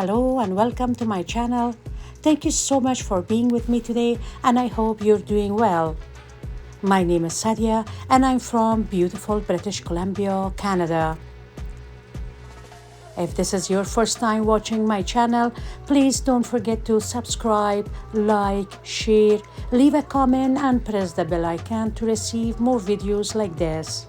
Hello and welcome to my channel. Thank you so much for being with me today and I hope you're doing well. My name is Sadia and I'm from beautiful British Columbia, Canada. If this is your first time watching my channel, please don't forget to subscribe, like, share, leave a comment and press the bell icon to receive more videos like this.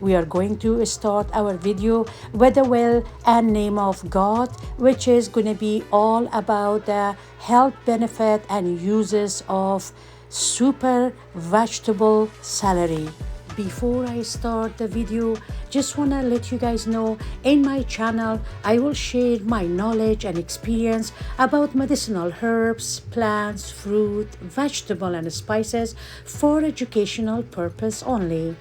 We are going to start our video with the will and name of God, which is going to be all about the health benefit and uses of super vegetable celery. Before I start the video, just want to let you guys know in my channel I will share my knowledge and experience about medicinal herbs, plants, fruit, vegetable and spices for educational purpose only.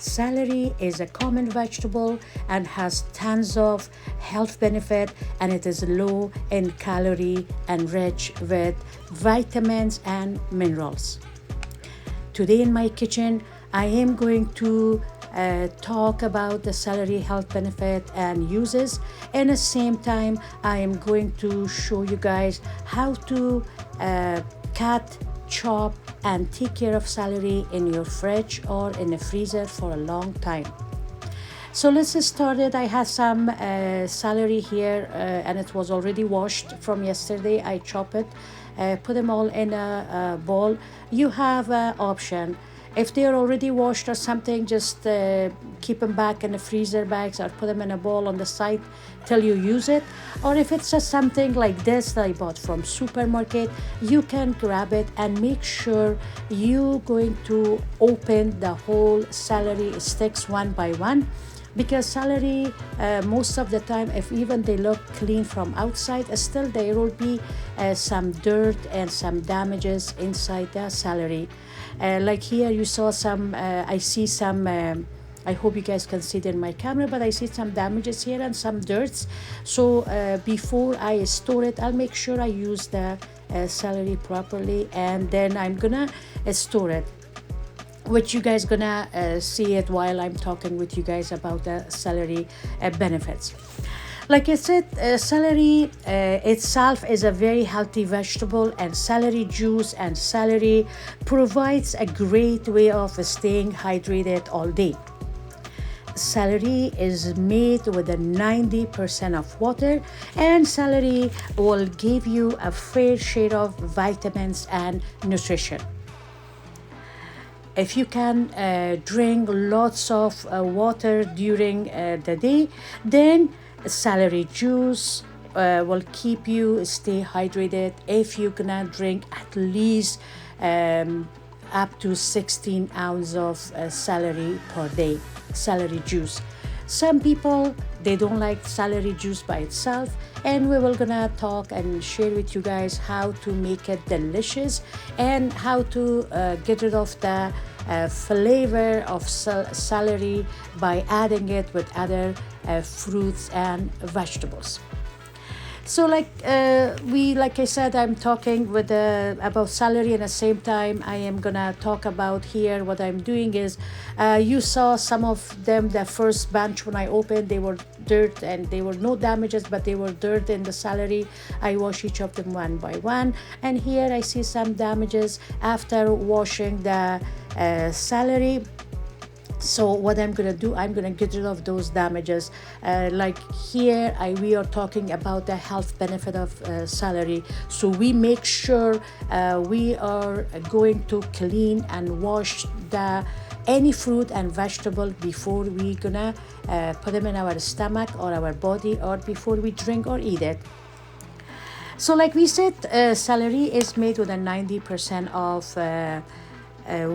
Celery is a common vegetable and has tons of health benefit, and it is low in calorie and rich with vitamins and minerals. Today in my kitchen, I am going to talk about the celery health benefit and uses, and at the same time I am going to show you guys how to cut, chop and take care of celery in your fridge or in the freezer for a long time. So let's get started. I have some celery here and it was already washed from yesterday. I chop it, put them all in a bowl. You have an option. If they are already washed or something, just keep them back in the freezer bags or put them in a bowl on the side till you use it. Or if it's just something like this that I bought from supermarket, you can grab it and make sure you're going to open the whole celery sticks one by one. Because celery, most of the time, if even they look clean from outside, still there will be some dirt and some damages inside the celery. Like here you saw some, I see some, I hope you guys can see it in my camera, but I see some damages here and some dirts. So before I store it, I'll make sure I use the celery properly, and then I'm gonna store it, which you guys gonna see it while I'm talking with you guys about the celery benefits. Like I said, celery itself is a very healthy vegetable, and celery juice and celery provides a great way of staying hydrated all day. Celery is made with a 90% of water, and celery will give you a fair share of vitamins and nutrition. If you can drink lots of water during the day, then celery juice will keep you stay hydrated. If you're gonna drink at least up to 16 ounces of celery per day, celery juice. Some people, they don't like celery juice by itself, and we will gonna talk and share with you guys how to make it delicious and how to get rid of the flavor of celery by adding it with other fruits and vegetables. So like I said, I'm talking with about celery, and at the same time I am gonna talk about here what I'm doing is you saw some of them, the first bunch when I opened, they were dirt and they were no damages, but they were dirt in the celery. I wash each of them one by one, and here I see some damages after washing the celery. So what I'm gonna do, I'm gonna get rid of those damages. Like here, we are talking about the health benefit of celery. So we make sure we are going to clean and wash any fruit and vegetable before we gonna put them in our stomach or our body, or before we drink or eat it. So like we said, celery is made with a 90% of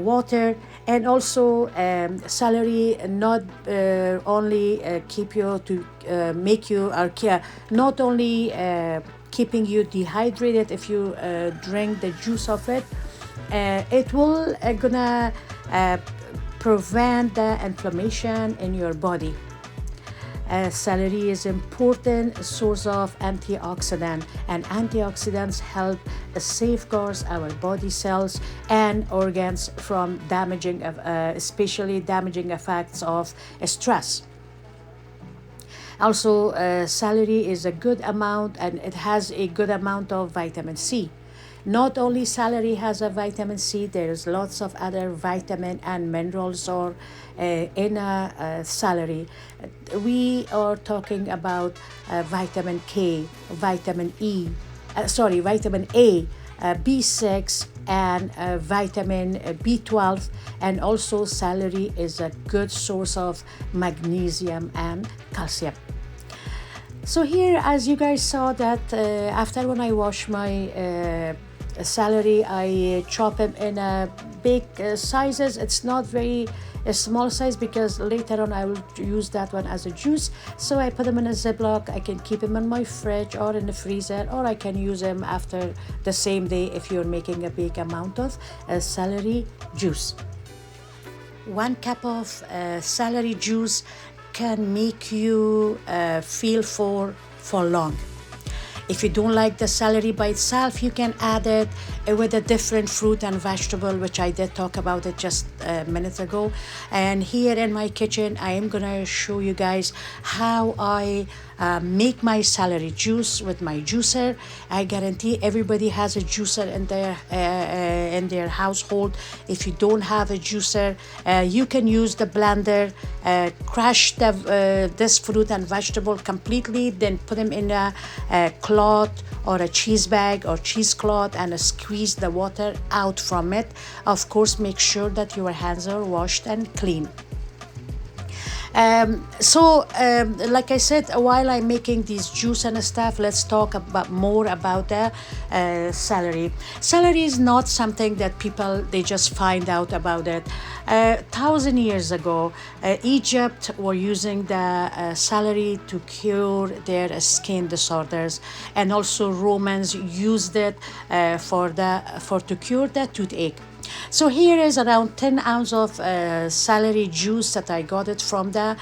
water, and also celery not only keep you to make you not only keeping you dehydrated if you drink the juice of it, it will gonna prevent the inflammation in your body. Celery is important source of antioxidant, and antioxidants help safeguard our body cells and organs from especially damaging effects of stress. Also, celery is a good amount, and it has a good amount of vitamin C. Not only celery has a vitamin C, there's lots of other vitamin and minerals in celery. We are talking about vitamin K, vitamin vitamin A, B6, and vitamin B12. And also celery is a good source of magnesium and calcium. So here, as you guys saw, that after when I wash my celery, I chop them in big sizes. It's not very a small size, because later on I will use that one as a juice. So I put them in a Ziploc. I can keep them in my fridge or in the freezer, or I can use them after the same day if you're making a big amount of celery juice. 1 cup of celery juice can make you feel for long. If you don't like the celery by itself, you can add it with a different fruit and vegetable, which I did talk about it just minutes ago. And here in my kitchen, I am gonna show you guys how I make my celery juice with my juicer. I guarantee everybody has a juicer in their household. If you don't have a juicer, you can use the blender, crush this fruit and vegetable completely, then put them in a cloth or a cheese bag or cheesecloth, and squeeze the water out from it. Of course, make sure that your hands are washed and clean. Like I said, while I'm making this juice and stuff, let's talk more about the celery. Celery is not something that they just find out about it. 1,000 years ago, Egypt were using the celery to cure their skin disorders, and also Romans used it to cure the toothache. So here is around 10 ounces of celery juice that I got it from the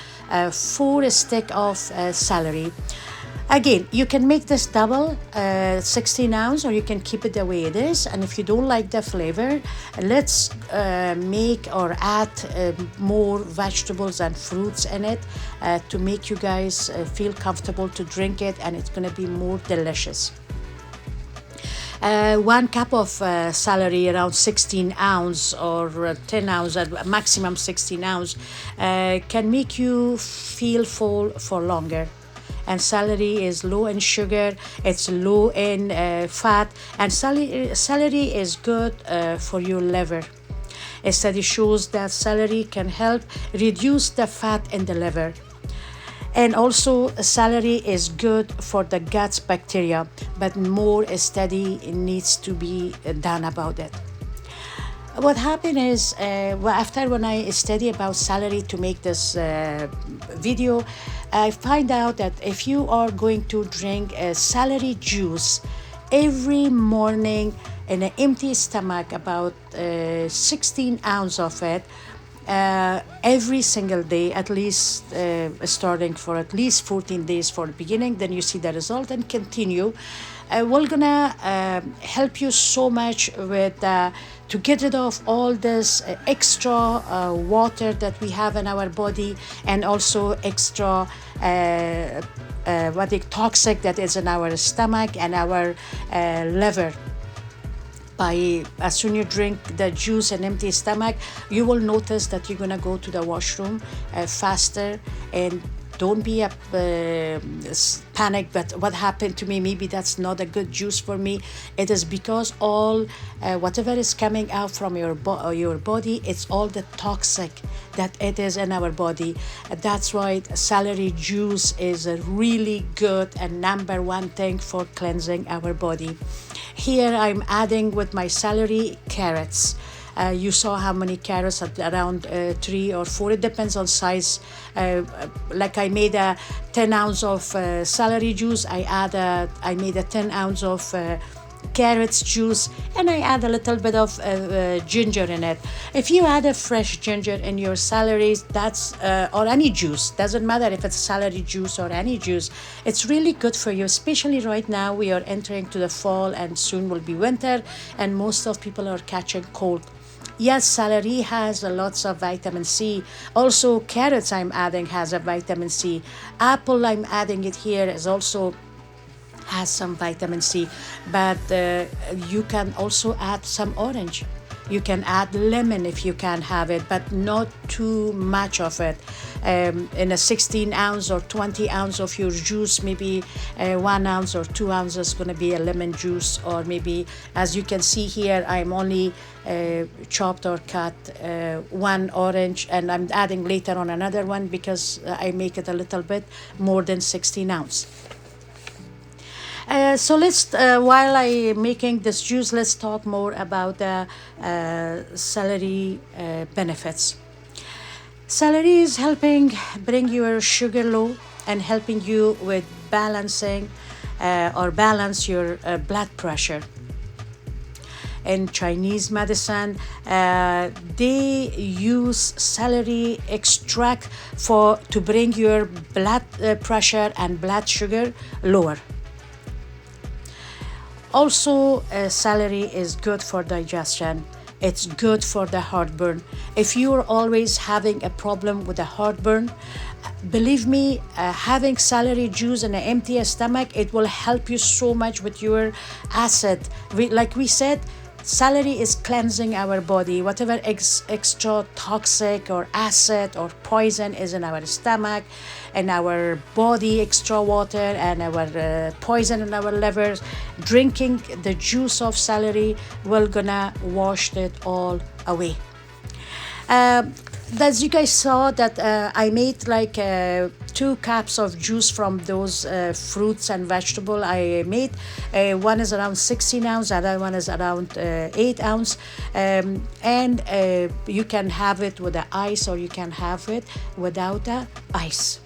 4 stick of celery. Again, you can make this double, 16 ounce, or you can keep it the way it is. And if you don't like the flavor, let's make or add more vegetables and fruits in it to make you guys feel comfortable to drink it, and it's going to be more delicious. 1 cup of celery, around 16 ounce or 10 ounce, maximum 16 ounce, can make you feel full for longer. And celery is low in sugar, it's low in fat, and celery is good for your liver. A study shows that celery can help reduce the fat in the liver. And also, celery is good for the gut bacteria, but more study needs to be done about it. What happened is, after when I study about celery to make this video, I find out that if you are going to drink a celery juice every morning in an empty stomach, about 16 ounces of it, every single day, at least starting for at least 14 days for the beginning, then you see the result and continue. We're gonna help you so much with to get rid of all this extra water that we have in our body, and also extra toxic that is in our stomach and our liver. As soon you drink the juice in empty stomach, you will notice that you're gonna go to the washroom faster. And don't be panic, but what happened to me, maybe that's not a good juice for me. It is because all whatever is coming out from your body, it's all the toxic that it is in our body. That's why celery juice is a really good and number one thing for cleansing our body. Here I'm adding with my celery carrots. You saw how many carrots, around 3 or 4. It depends on size. Like I made a 10 ounce of celery juice. I made a 10 ounce of carrots juice, and I add a little bit of ginger in it. If you add a fresh ginger in your celeries, that's or any juice, doesn't matter if it's celery juice or any juice, it's really good for you, especially right now we are entering to the fall and soon will be winter and most of people are catching cold. Yes, celery has lots of vitamin C. Also, carrots I'm adding has a vitamin C. Apple I'm adding it here is also has some vitamin C, but you can also add some orange. You can add lemon if you can have it, but not too much of it. In a 16 ounce or 20 ounce of your juice, maybe 1 ounce or 2 ounces is going to be a lemon juice, or maybe, as you can see here, I'm only chopped or cut one orange, and I'm adding later on another one because I make it a little bit more than 16 ounce. So let's, while I'm making this juice, let's talk more about the celery benefits. Celery is helping bring your sugar low and helping you with balancing or balance your blood pressure. In Chinese medicine, they use celery extract to bring your blood pressure and blood sugar lower. Also, celery is good for digestion. It's good for the heartburn. If you're always having a problem with the heartburn, believe me, having celery juice in an empty stomach, it will help you so much with your acid. Like we said, celery is cleansing our body. Whatever extra toxic or acid or poison is in our stomach and our body, extra water and our poison in our livers, drinking the juice of celery will gonna wash it all away. As you guys saw that I made like 2 cups of juice from those fruits and vegetable I made. One is around 16 ounce, other one is around 8 ounce. And you can have it with the ice or you can have it without the ice.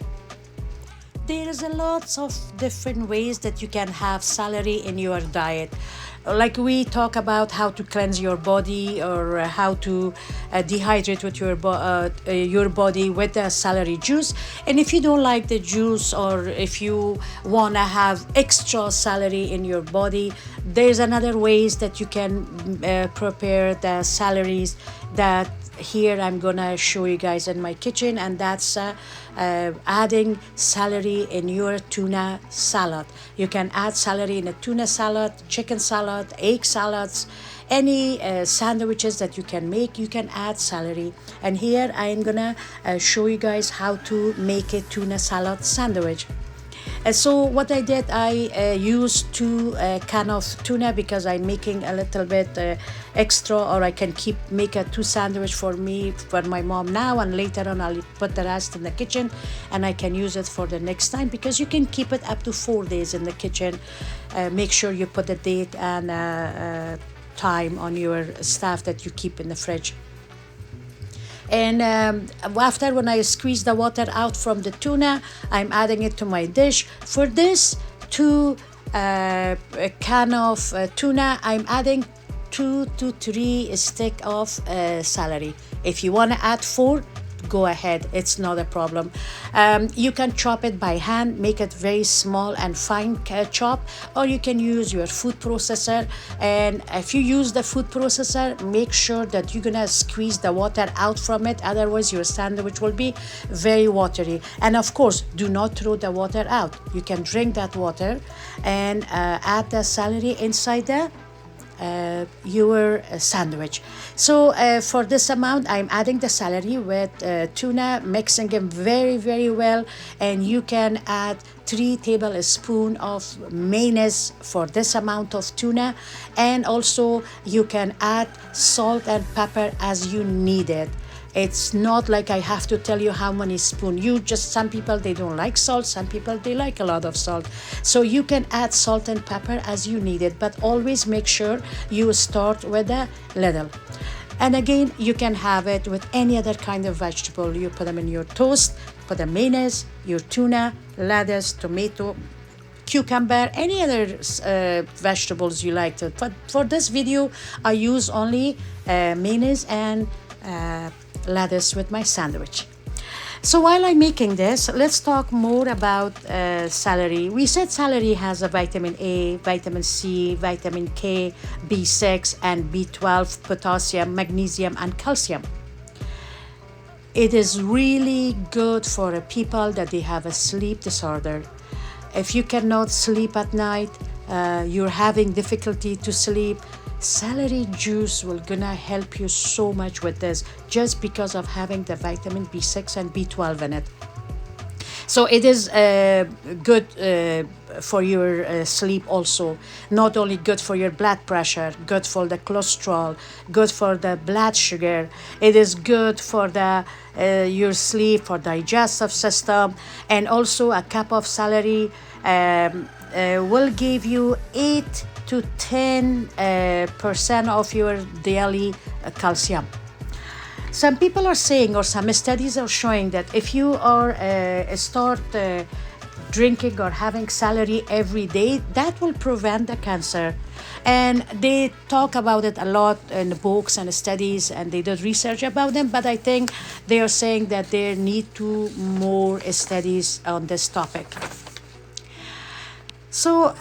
There is a lots of different ways that you can have celery in your diet. Like we talk about how to cleanse your body or how to dehydrate with your body with the celery juice. And if you don't like the juice or if you want to have extra celery in your body, there's another ways that you can prepare the celeries that here I'm gonna show you guys in my kitchen, and that's adding celery in your tuna salad. You can add celery in a tuna salad, chicken salad, egg salads, any sandwiches that you can make, you can add celery. And here I'm gonna show you guys how to make a tuna salad sandwich. So what I did, I used 2 can of tuna because I'm making a little bit extra, or I can make a 2 sandwich for me, for my mom now, and later on I'll put the rest in the kitchen and I can use it for the next time, because you can keep it up to 4 days in the kitchen. Make sure you put the date and time on your stuff that you keep in the fridge. And after, when I squeeze the water out from the tuna, I'm adding it to my dish. For this 2 can of tuna, I'm adding 2 to 3 stick of celery. If you want to add 4, go ahead, it's not a problem. You can chop it by hand, make it very small and fine chop, or you can use your food processor. And if you use the food processor, make sure that you're gonna squeeze the water out from it, otherwise your sandwich will be very watery. And of course, do not throw the water out. You can drink that water and add the celery inside your sandwich. So for this amount, I'm adding the celery with tuna, mixing them very, very well. And you can add 3 tablespoons of mayonnaise for this amount of tuna. And also you can add salt and pepper as you need it. It's not like I have to tell you how many spoons. Some people, they don't like salt. Some people, they like a lot of salt. So you can add salt and pepper as you need it, but always make sure you start with a little. And again, you can have it with any other kind of vegetable. You put them in your toast, put the mayonnaise, your tuna, lettuce, tomato, cucumber, any other vegetables you like to. But for this video, I use only mayonnaise and lettuce with my sandwich. So while I'm making this, let's talk more about celery. We said celery has a vitamin A, vitamin C, vitamin K, B6, and B12, potassium, magnesium, and calcium. It is really good for people that they have a sleep disorder. If you cannot sleep at night, you're having difficulty to sleep, celery juice will gonna help you so much with this, just because of having the vitamin B6 and B12 in it. So it is good for your sleep also. Not only good for your blood pressure, good for the cholesterol, good for the blood sugar. It is good for the your sleep, for digestive system, and also a cup of celery will give you 8 to 10% of your daily calcium. Some people are saying, or some studies are showing, that if you are start drinking or having celery every day, that will prevent the cancer. And they talk about it a lot in the books and studies, and they did research about them. But I think they are saying that there need to more studies on this topic. So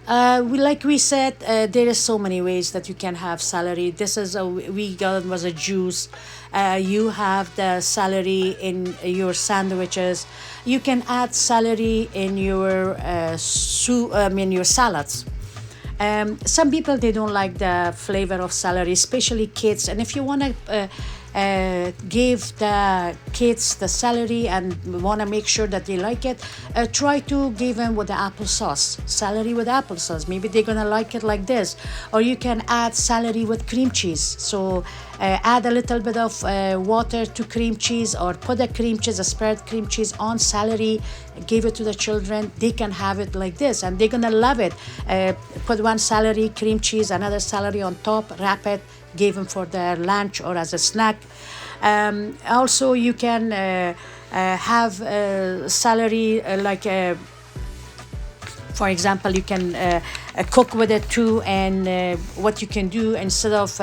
like we said, there is so many ways that you can have celery. This is we got was a juice. You have the celery in your sandwiches. You can add celery in your soup. Your salads. Some people, they don't like the flavor of celery, especially kids. And if you want to give the kids the celery and want to make sure that they like it, try to give them with the applesauce, celery with applesauce. Maybe they're gonna like it like this. Or you can add celery with cream cheese. So add a little bit of water to cream cheese, or put a cream cheese, a spread cream cheese on celery, give it to the children. They can have it like this and they're gonna love it. Put one celery, cream cheese, another celery on top, wrap it, give them for their lunch or as a snack. Also, you can have celery for example, you can cook with it too. And what you can do, instead of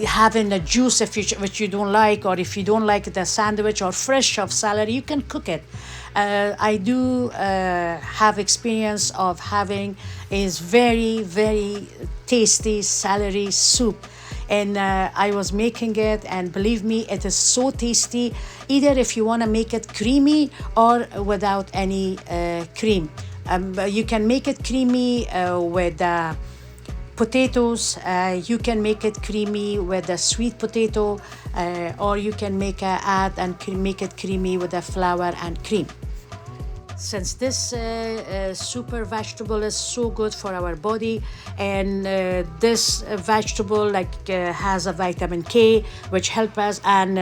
having a juice which you don't like, or if you don't like the sandwich or fresh of celery, you can cook it. I do have experience of having is very, very tasty celery soup, and I was making it, and believe me, it is so tasty. Either if you want to make it creamy or without any cream. You can make it creamy with potatoes. You can make it creamy with a sweet potato, or you can make make it creamy with a flour and cream. Since this super vegetable is so good for our body, and this vegetable has a vitamin K, which help us, and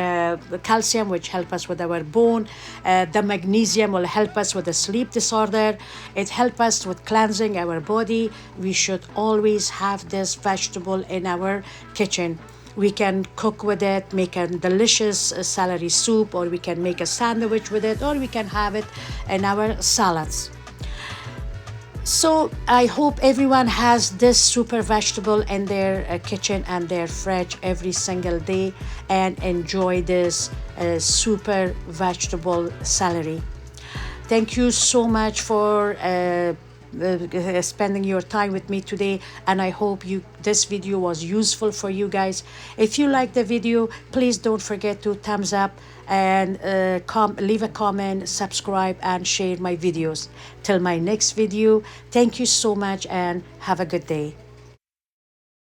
calcium, which help us with our bone. The magnesium will help us with the sleep disorder. It help us with cleansing our body. We should always have this vegetable in our kitchen. We can cook with it, make a delicious celery soup, or we can make a sandwich with it, or we can have it in our salads. So I hope everyone has this super vegetable in their kitchen and their fridge every single day, and enjoy this super vegetable celery. Thank you so much for spending your time with me today, and I hope this video was useful for you guys. If you like the video, please don't forget to thumbs up and leave a comment, subscribe, and share my videos. Till my next video, thank you so much and have a good day.